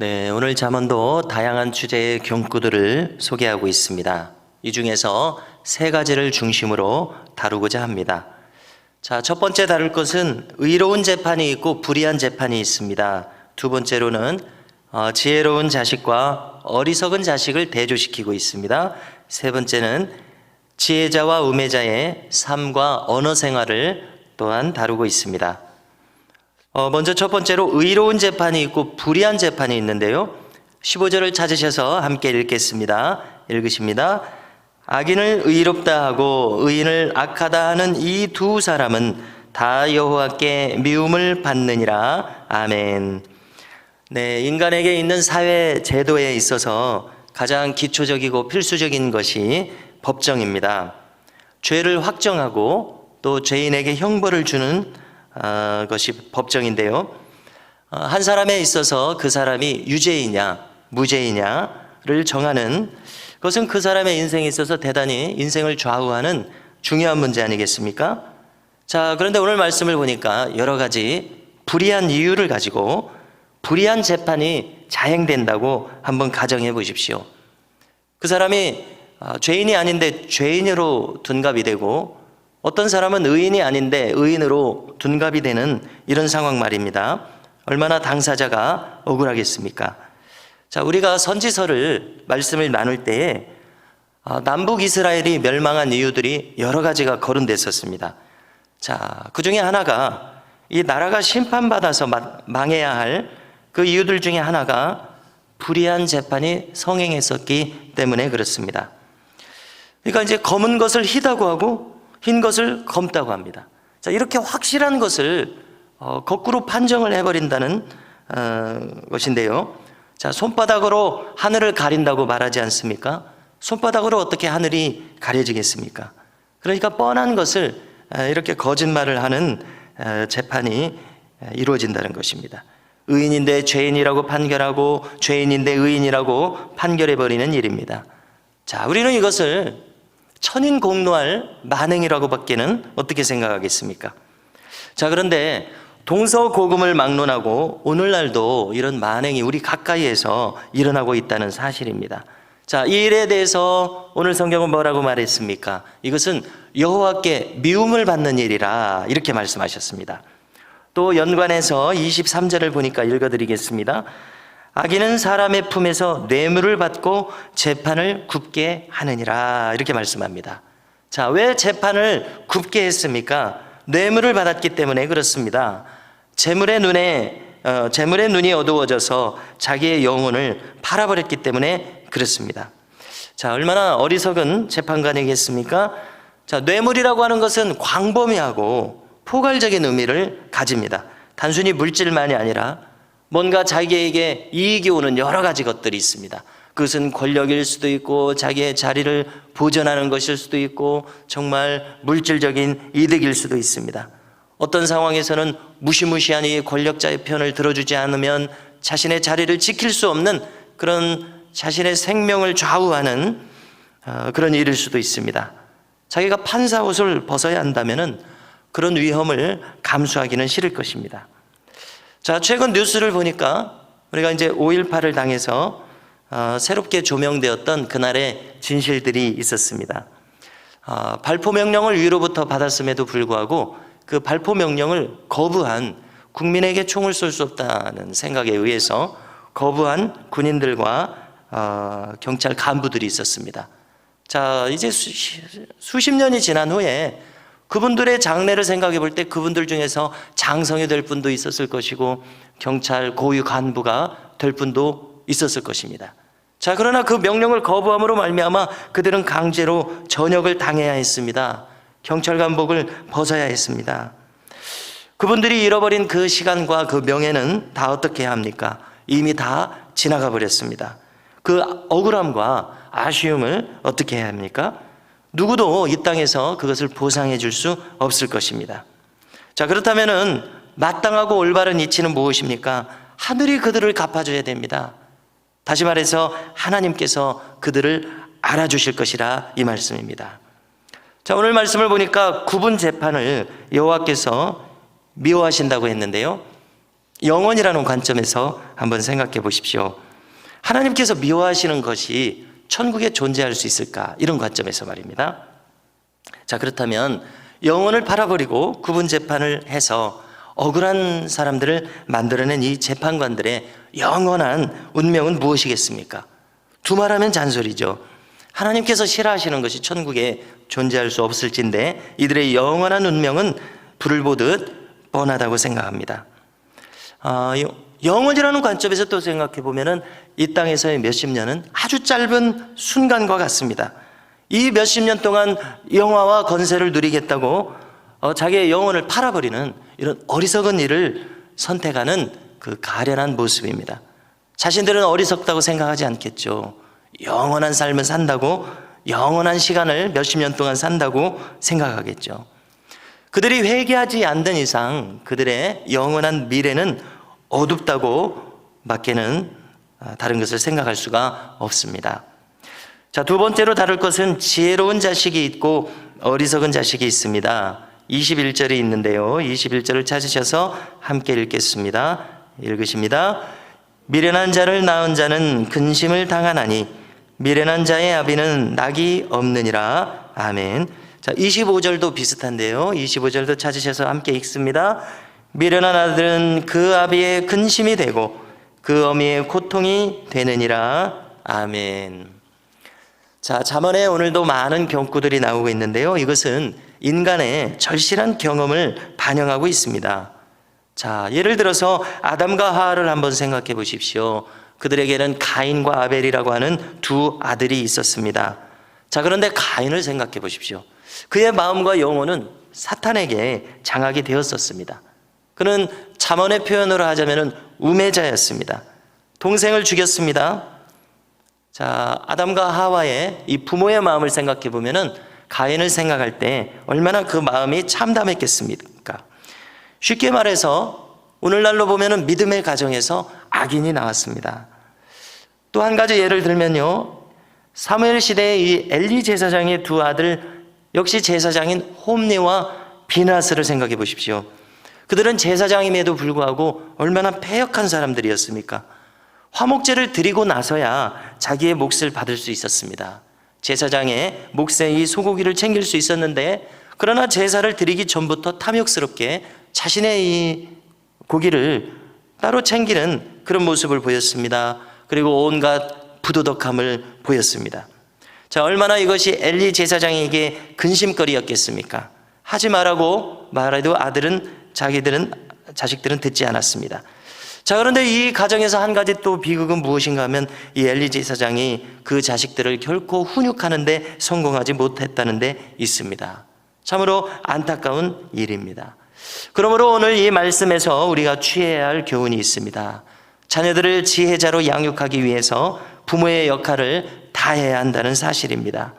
네, 오늘 잠언도 다양한 주제의 경구들을 소개하고 있습니다. 이 중에서 세 가지를 중심으로 다루고자 합니다. 자, 첫 번째 다룰 것은 의로운 재판이 있고 불의한 재판이 있습니다. 두 번째로는 지혜로운 자식과 어리석은 자식을 대조시키고 있습니다. 세 번째는 지혜자와 우매자의 삶과 언어 생활을 또한 다루고 있습니다. 먼저 첫 번째로 의로운 재판이 있고 불의한 재판이 있는데요. 15절을 찾으셔서 함께 읽겠습니다. 읽으십니다. 악인을 의롭다 하고 의인을 악하다 하는 이 두 사람은 다 여호와께 미움을 받느니라. 아멘. 네, 인간에게 있는 사회 제도에 있어서 가장 기초적이고 필수적인 것이 법정입니다. 죄를 확정하고 또 죄인에게 형벌을 주는 것이 법정인데요. 한 사람에 있어서 그 사람이 유죄이냐 무죄이냐를 정하는 것은 그 사람의 인생에 있어서 대단히 인생을 좌우하는 중요한 문제 아니겠습니까? 자, 그런데 오늘 말씀을 보니까 여러 가지 불의한 이유를 가지고 불의한 재판이 자행된다고 한번 가정해 보십시오. 그 사람이 죄인이 아닌데 죄인으로 둔갑이 되고 어떤 사람은 의인이 아닌데 의인으로 둔갑이 되는 이런 상황 말입니다. 얼마나 당사자가 억울하겠습니까? 자, 우리가 선지서를 말씀을 나눌 때에 남북 이스라엘이 멸망한 이유들이 여러 가지가 거론됐었습니다. 자, 그 중에 하나가 이 나라가 심판받아서 망해야 할 그 이유들 중에 하나가 불의한 재판이 성행했었기 때문에 그렇습니다. 그러니까 이제 검은 것을 희다고 하고 흰 것을 검다고 합니다. 자, 이렇게 확실한 것을 거꾸로 판정을 해버린다는 것인데요. 자, 손바닥으로 하늘을 가린다고 말하지 않습니까? 손바닥으로 어떻게 하늘이 가려지겠습니까? 그러니까 뻔한 것을 이렇게 거짓말을 하는 재판이 이루어진다는 것입니다. 의인인데 죄인이라고 판결하고 죄인인데 의인이라고 판결해버리는 일입니다. 자, 우리는 이것을 천인공노할 만행이라고 밖에는 어떻게 생각하겠습니까? 자, 그런데 동서고금을 막론하고 오늘날도 이런 만행이 우리 가까이에서 일어나고 있다는 사실입니다. 자, 이 일에 대해서 오늘 성경은 뭐라고 말했습니까? 이것은 여호와께 미움을 받는 일이라 이렇게 말씀하셨습니다. 또 연관해서 23절을 보니까 읽어드리겠습니다. 악인은 사람의 품에서 뇌물을 받고 재판을 굽게 하느니라 이렇게 말씀합니다. 자, 왜 재판을 굽게 했습니까? 뇌물을 받았기 때문에 그렇습니다. 재물의 눈이 어두워져서 자기의 영혼을 팔아버렸기 때문에 그렇습니다. 자, 얼마나 어리석은 재판관이겠습니까? 자, 뇌물이라고 하는 것은 광범위하고 포괄적인 의미를 가집니다. 단순히 물질만이 아니라 뭔가 자기에게 이익이 오는 여러 가지 것들이 있습니다. 그것은 권력일 수도 있고 자기의 자리를 보존하는 것일 수도 있고 정말 물질적인 이득일 수도 있습니다. 어떤 상황에서는 무시무시한 이 권력자의 편을 들어주지 않으면 자신의 자리를 지킬 수 없는 그런 자신의 생명을 좌우하는 그런 일일 수도 있습니다. 자기가 판사 옷을 벗어야 한다면 그런 위험을 감수하기는 싫을 것입니다. 자, 최근 뉴스를 보니까 우리가 이제 5.18을 당해서 새롭게 조명되었던 그날의 진실들이 있었습니다. 발포 명령을 위로부터 받았음에도 불구하고 그 발포 명령을 거부한 국민에게 총을 쏠 수 없다는 생각에 의해서 거부한 군인들과 경찰 간부들이 있었습니다. 자, 이제 수십 년이 지난 후에 그분들의 장래를 생각해 볼 때 그분들 중에서 장성이 될 분도 있었을 것이고 경찰 고위 간부가 될 분도 있었을 것입니다. 자, 그러나 그 명령을 거부함으로 말미암아 그들은 강제로 전역을 당해야 했습니다. 경찰 간복을 벗어야 했습니다. 그분들이 잃어버린 그 시간과 그 명예는 다 어떻게 해야 합니까? 이미 다 지나가 버렸습니다. 그 억울함과 아쉬움을 어떻게 해야 합니까? 누구도 이 땅에서 그것을 보상해 줄 수 없을 것입니다. 자, 그렇다면은 마땅하고 올바른 이치는 무엇입니까? 하늘이 그들을 갚아줘야 됩니다. 다시 말해서 하나님께서 그들을 알아주실 것이라 이 말씀입니다. 자, 오늘 말씀을 보니까 구분 재판을 여호와께서 미워하신다고 했는데요. 영혼이라는 관점에서 한번 생각해 보십시오. 하나님께서 미워하시는 것이 천국에 존재할 수 있을까? 이런 관점에서 말입니다. 자, 그렇다면 영혼을 팔아버리고 구분 재판을 해서 억울한 사람들을 만들어낸 이 재판관들의 영원한 운명은 무엇이겠습니까? 두말하면 잔소리죠. 하나님께서 싫어하시는 것이 천국에 존재할 수 없을진데 이들의 영원한 운명은 불을 보듯 뻔하다고 생각합니다. 영혼이라는 관점에서 또 생각해 보면은 이 땅에서의 몇십 년은 아주 짧은 순간과 같습니다. 이 몇십 년 동안 영화와 건세를 누리겠다고 자기의 영혼을 팔아버리는 이런 어리석은 일을 선택하는 그 가련한 모습입니다. 자신들은 어리석다고 생각하지 않겠죠. 영원한 삶을 산다고, 영원한 시간을 몇십 년 동안 산다고 생각하겠죠. 그들이 회개하지 않는 이상 그들의 영원한 미래는 어둡다고 밖에는 다른 것을 생각할 수가 없습니다. 자, 두 번째로 다룰 것은 지혜로운 자식이 있고 어리석은 자식이 있습니다. 21절이 있는데요. 21절을 찾으셔서 함께 읽겠습니다. 읽으십니다. 미련한 자를 낳은 자는 근심을 당하나니 미련한 자의 아비는 낙이 없느니라. 아멘. 자, 25절도 비슷한데요. 25절도 찾으셔서 함께 읽습니다. 미련한 아들은 그 아비의 근심이 되고 그 어미의 고통이 되느니라. 아멘. 자, 잠언에 오늘도 많은 경구들이 나오고 있는데요. 이것은 인간의 절실한 경험을 반영하고 있습니다. 자, 예를 들어서 아담과 하와를 한번 생각해 보십시오. 그들에게는 가인과 아벨이라고 하는 두 아들이 있었습니다. 자, 그런데 가인을 생각해 보십시오. 그의 마음과 영혼은 사탄에게 장악이 되었었습니다. 그는 잠언의 표현으로 하자면 우매자였습니다. 동생을 죽였습니다. 자, 아담과 하와의 이 부모의 마음을 생각해 보면은 가인을 생각할 때 얼마나 그 마음이 참담했겠습니까? 쉽게 말해서 오늘날로 보면은 믿음의 가정에서 악인이 나왔습니다. 또 한 가지 예를 들면요, 사무엘 시대의 이 엘리 제사장의 두 아들 역시 제사장인 홈리와 비나스를 생각해 보십시오. 그들은 제사장임에도 불구하고 얼마나 패역한 사람들이었습니까? 화목제를 드리고 나서야 자기의 몫을 받을 수 있었습니다. 제사장의 몫에 이 소고기를 챙길 수 있었는데, 그러나 제사를 드리기 전부터 탐욕스럽게 자신의 이 고기를 따로 챙기는 그런 모습을 보였습니다. 그리고 온갖 부도덕함을 보였습니다. 자, 얼마나 이것이 엘리 제사장에게 근심거리였겠습니까? 하지 말라고 말해도 자식들은 듣지 않았습니다. 자, 그런데 이 가정에서 한 가지 또 비극은 무엇인가 하면 이 엘리 제사장이 그 자식들을 결코 훈육하는 데 성공하지 못했다는 데 있습니다. 참으로 안타까운 일입니다. 그러므로 오늘 이 말씀에서 우리가 취해야 할 교훈이 있습니다. 자녀들을 지혜자로 양육하기 위해서 부모의 역할을 다해야 한다는 사실입니다.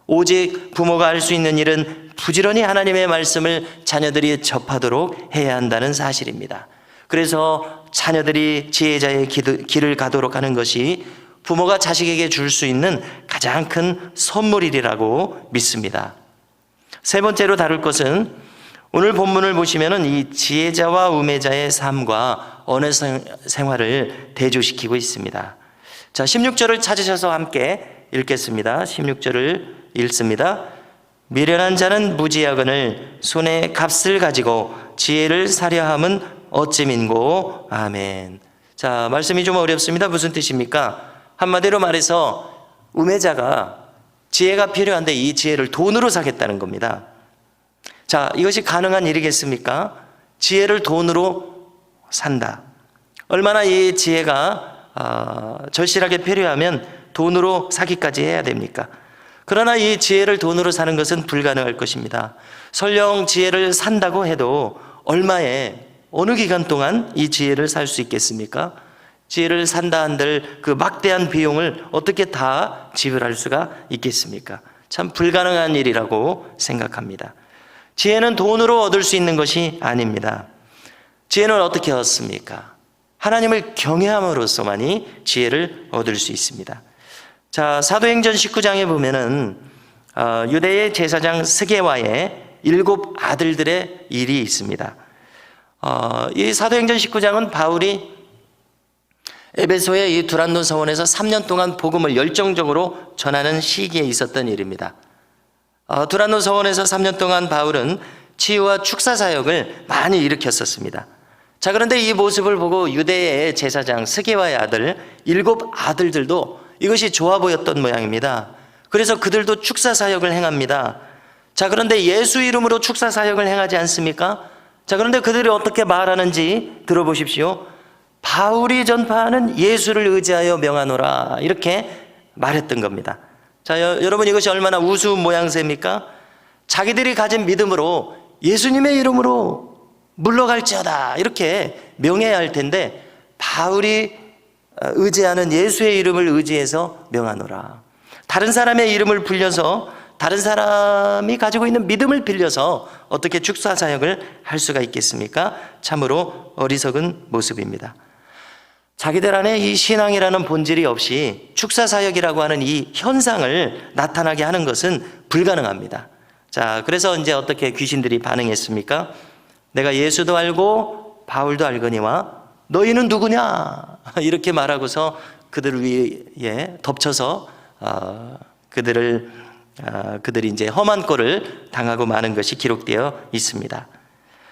오직 부모가 할 수 있는 일은 부지런히 하나님의 말씀을 자녀들이 접하도록 해야 한다는 사실입니다. 그래서 자녀들이 지혜자의 길을 가도록 하는 것이 부모가 자식에게 줄 수 있는 가장 큰 선물이라고 믿습니다. 세 번째로 다룰 것은 오늘 본문을 보시면은 이 지혜자와 우매자의 삶과 언어 생활을 대조시키고 있습니다. 자, 16절을 찾으셔서 함께 읽겠습니다. 16절을 읽습니다. 미련한 자는 무지하거늘 손에 값을 가지고 지혜를 사려 함은 어찌민고. 아멘. 자, 말씀이 좀 어렵습니다. 무슨 뜻입니까? 한마디로 말해서 우매자가 지혜가 필요한데 이 지혜를 돈으로 사겠다는 겁니다. 자, 이것이 가능한 일이겠습니까? 지혜를 돈으로 산다. 얼마나 이 지혜가 절실하게 필요하면 돈으로 사기까지 해야 됩니까? 그러나 이 지혜를 돈으로 사는 것은 불가능할 것입니다. 설령 지혜를 산다고 해도 어느 기간 동안 이 지혜를 살 수 있겠습니까? 지혜를 산다 한들 그 막대한 비용을 어떻게 다 지불할 수가 있겠습니까? 참 불가능한 일이라고 생각합니다. 지혜는 돈으로 얻을 수 있는 것이 아닙니다. 지혜는 어떻게 얻습니까? 하나님을 경외함으로써만이 지혜를 얻을 수 있습니다. 자, 사도행전 19장에 보면은 유대의 제사장 스게와의 7 아들들의 일이 있습니다. 이 사도행전 19장은 바울이 에베소의 이 두란노 서원에서 3년 동안 복음을 열정적으로 전하는 시기에 있었던 일입니다. 두란노 서원에서 3년 동안 바울은 치유와 축사 사역을 많이 일으켰었습니다. 자, 그런데 이 모습을 보고 유대의 제사장 스게와의 아들 7 아들들도 이것이 좋아 보였던 모양입니다. 그래서 그들도 축사 사역을 행합니다. 자, 그런데 예수 이름으로 축사 사역을 행하지 않습니까? 자, 그런데 그들이 어떻게 말하는지 들어보십시오. 바울이 전파하는 예수를 의지하여 명하노라, 이렇게 말했던 겁니다. 자, 여러분, 이것이 얼마나 우스운 모양새입니까? 자기들이 가진 믿음으로 예수님의 이름으로 물러갈지어다, 이렇게 명해야 할 텐데 바울이 의지하는 예수의 이름을 의지해서 명하노라. 다른 사람의 이름을 불려서, 다른 사람이 가지고 있는 믿음을 빌려서 어떻게 축사 사역을 할 수가 있겠습니까? 참으로 어리석은 모습입니다. 자기들 안에 이 신앙이라는 본질이 없이 축사 사역이라고 하는 이 현상을 나타나게 하는 것은 불가능합니다. 자, 그래서 이제 어떻게 귀신들이 반응했습니까? 내가 예수도 알고 바울도 알거니와 너희는 누구냐? 이렇게 말하고서 그들 위에 덮쳐서 그들이 이제 험한 꼴을 당하고 마는 것이 기록되어 있습니다.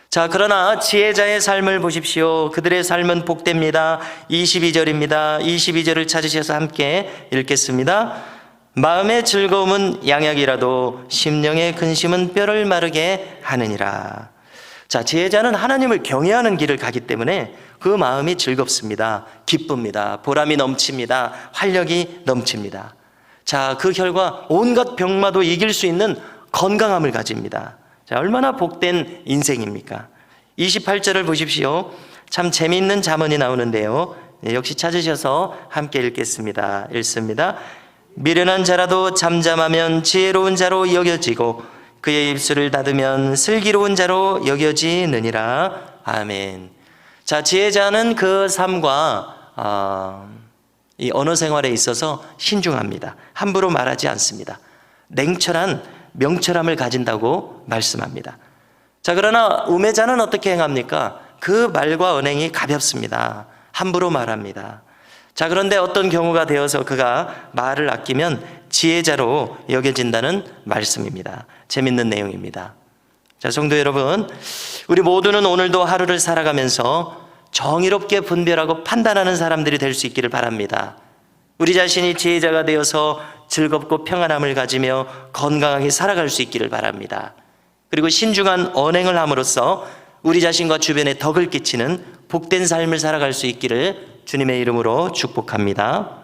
자, 그러나 지혜자의 삶을 보십시오. 그들의 삶은 복됩니다. 22절입니다. 22절을 찾으셔서 함께 읽겠습니다. 마음의 즐거움은 양약이라도 심령의 근심은 뼈를 마르게 하느니라. 자, 지혜자는 하나님을 경외하는 길을 가기 때문에 그 마음이 즐겁습니다. 기쁩니다. 보람이 넘칩니다. 활력이 넘칩니다. 자, 그 결과 온갖 병마도 이길 수 있는 건강함을 가집니다. 자, 얼마나 복된 인생입니까? 28절을 보십시오. 참 재미있는 잠언이 나오는데요. 역시 찾으셔서 함께 읽겠습니다. 읽습니다. 미련한 자라도 잠잠하면 지혜로운 자로 여겨지고 그의 입술을 닫으면 슬기로운 자로 여겨지느니라. 아멘. 자, 지혜자는 그 삶과 이 언어 생활에 있어서 신중합니다. 함부로 말하지 않습니다. 냉철한 명철함을 가진다고 말씀합니다. 자, 그러나 우매자는 어떻게 행합니까? 그 말과 언행이 가볍습니다. 함부로 말합니다. 자, 그런데 어떤 경우가 되어서 그가 말을 아끼면 지혜자로 여겨진다는 말씀입니다. 재밌는 내용입니다. 자, 성도 여러분, 우리 모두는 오늘도 하루를 살아가면서 정의롭게 분별하고 판단하는 사람들이 될 수 있기를 바랍니다. 우리 자신이 지혜자가 되어서 즐겁고 평안함을 가지며 건강하게 살아갈 수 있기를 바랍니다. 그리고 신중한 언행을 함으로써 우리 자신과 주변에 덕을 끼치는 복된 삶을 살아갈 수 있기를 주님의 이름으로 축복합니다.